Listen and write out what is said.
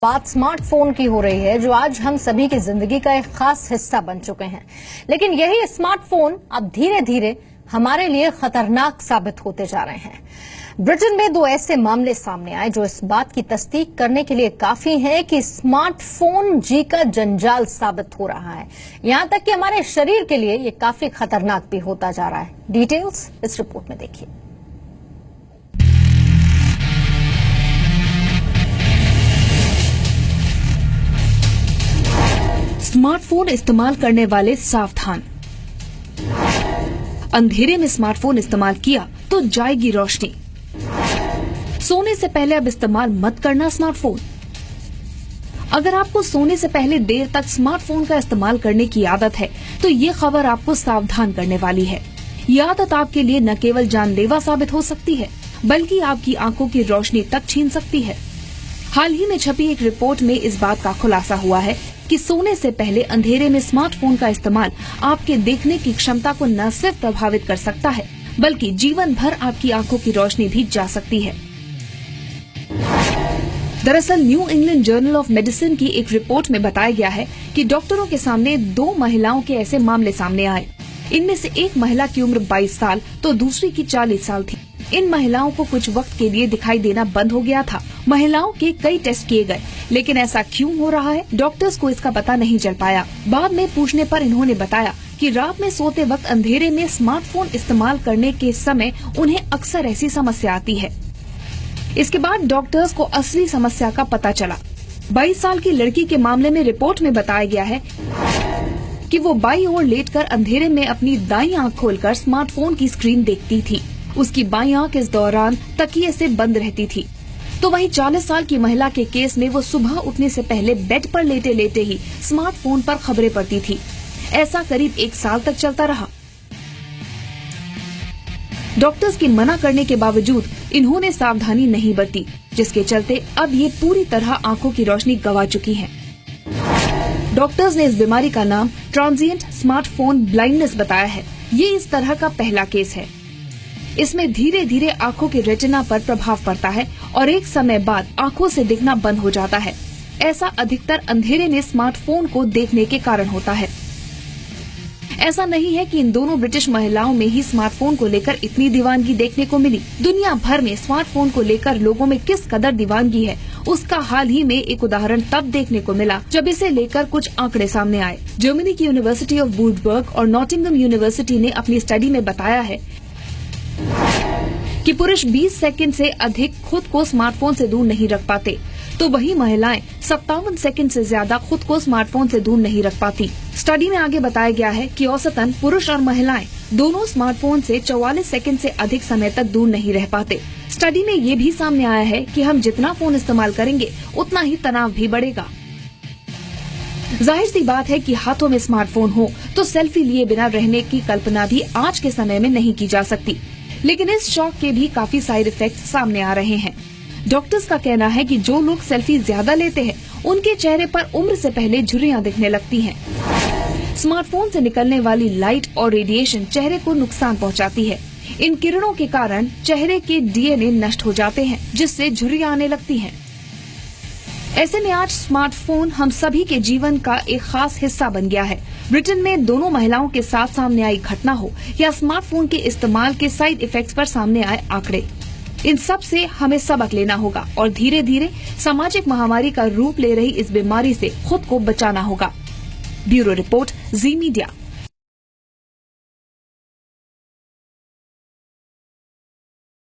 बात स्मार्टफोन की हो रही है जो आज हम सभी की जिंदगी का एक खास हिस्सा बन चुके हैं। लेकिन यही स्मार्टफोन अब धीरे धीरे हमारे लिए खतरनाक साबित होते जा रहे हैं। ब्रिटेन में 2 ऐसे मामले सामने आए जो इस बात की तस्दीक करने के लिए काफी है कि स्मार्टफोन जी का जंजाल साबित हो रहा है। यहां तक कि हमारे शरीर के लिए ये काफी खतरनाक भी होता जा रहा है। डिटेल्स इस रिपोर्ट में देखिए। स्मार्टफोन इस्तेमाल करने वाले सावधान। अंधेरे में स्मार्टफोन इस्तेमाल किया तो जाएगी रोशनी। सोने से पहले अब इस्तेमाल मत करना स्मार्टफोन। अगर आपको सोने से पहले देर तक स्मार्टफोन का इस्तेमाल करने की आदत है तो ये खबर आपको सावधान करने वाली है। ये आदत आपके लिए न केवल जानलेवा साबित हो सकती है बल्कि आपकी आंखों की रोशनी तक छीन सकती है। हाल ही में छपी एक रिपोर्ट में इस बात का खुलासा हुआ है कि सोने से पहले अंधेरे में स्मार्टफोन का इस्तेमाल आपके देखने की क्षमता को न सिर्फ प्रभावित कर सकता है बल्कि जीवन भर आपकी आंखों की रोशनी भी जा सकती है। दरअसल new England journal of medicine की एक रिपोर्ट में बताया गया है कि डॉक्टरों के सामने 2 महिलाओं के ऐसे मामले सामने आए। इनमें से एक महिला की उम्र 22 साल तो दूसरी की 40 साल थी। इन महिलाओं को कुछ वक्त के लिए दिखाई देना बंद हो गया था। महिलाओं के कई टेस्ट किए गए, लेकिन ऐसा क्यों हो रहा है, डॉक्टर्स को इसका पता नहीं चल पाया। बाद में पूछने पर इन्होंने बताया कि रात में सोते वक्त अंधेरे में स्मार्टफोन इस्तेमाल करने के समय उन्हें अक्सर ऐसी समस्या आती है। इसके बाद डॉक्टर्स को असली समस्या का पता चला। 22 साल की लड़की के मामले में रिपोर्ट में बताया गया है कि वो बाईं ओर लेटकर अंधेरे में अपनी दाईं आंख खोलकर स्मार्टफोन की स्क्रीन देखती थी। उसकी बाईं आंख इस दौरान तकिए से बंद रहती थी। तो वहीं 40 साल की महिला के केस में वो सुबह उठने से पहले बेड पर लेटे लेटे ही स्मार्टफोन पर खबरें पढ़ती थी। ऐसा करीब 1 साल तक चलता रहा। डॉक्टर्स के मना करने के बावजूद इन्होंने सावधानी नहीं बरती, जिसके चलते अब ये पूरी तरह आंखों की रोशनी गंवा चुकी हैं। डॉक्टर्स ने इस बीमारी का नाम ट्रांजिएंट स्मार्टफोन ब्लाइंडनेस बताया है। ये इस तरह का पहला केस है। इसमें धीरे धीरे आंखों के रेटिना पर प्रभाव पड़ता है और एक समय बाद आंखों से दिखना बंद हो जाता है। ऐसा अधिकतर अंधेरे में स्मार्टफोन को देखने के कारण होता है। ऐसा नहीं है कि इन दोनों ब्रिटिश महिलाओं में ही स्मार्टफोन को लेकर इतनी दीवानगी देखने को मिली। दुनिया भर में स्मार्टफोन को लेकर लोगों में किस कदर दीवानगी है, उसका हाल ही में एक उदाहरण तब देखने को मिला जब इसे लेकर कुछ आंकड़े सामने आए। जर्मनी की यूनिवर्सिटी ऑफ वुल्फसबर्ग और नॉटिंघम यूनिवर्सिटी ने अपनी स्टडी में बताया है कि पुरुष 20 सेकंड से अधिक खुद को स्मार्टफोन से दूर नहीं रख पाते, तो वही महिलाएं 57 सेकंड से ज्यादा खुद को स्मार्टफोन से दूर नहीं रख पाती। स्टडी में आगे बताया गया है कि औसतन पुरुष और महिलाएं दोनों स्मार्टफोन से 44 सेकंड से अधिक समय तक दूर नहीं रह पाते। स्टडी में ये भी सामने आया है कि हम जितना फोन इस्तेमाल करेंगे उतना ही तनाव भी बढ़ेगा। जाहिर सी बात है कि हाथों में स्मार्टफोन हो तो सेल्फी लिए बिना रहने की कल्पना भी आज के समय में नहीं की जा सकती। लेकिन इस शौक के भी काफी साइड इफेक्ट्स सामने आ रहे हैं। डॉक्टर्स का कहना है कि जो लोग सेल्फी ज्यादा लेते हैं उनके चेहरे पर उम्र से पहले झुर्रियां दिखने लगती हैं। स्मार्टफोन से निकलने वाली लाइट और रेडिएशन चेहरे को नुकसान पहुंचाती है। इन किरणों के कारण चेहरे के डीएनए नष्ट हो जाते हैं, जिससे झुर्रियां आने लगती हैं। ऐसे में आज स्मार्टफोन हम सभी के जीवन का एक खास हिस्सा बन गया है। ब्रिटेन में दोनों महिलाओं के साथ सामने आई घटना हो या स्मार्टफोन के इस्तेमाल के साइड इफेक्ट्स पर सामने आए आंकड़े, इन सब से हमें सबक लेना होगा और धीरे धीरे सामाजिक महामारी का रूप ले रही इस बीमारी से खुद को बचाना होगा। ब्यूरो रिपोर्ट, जी मीडिया।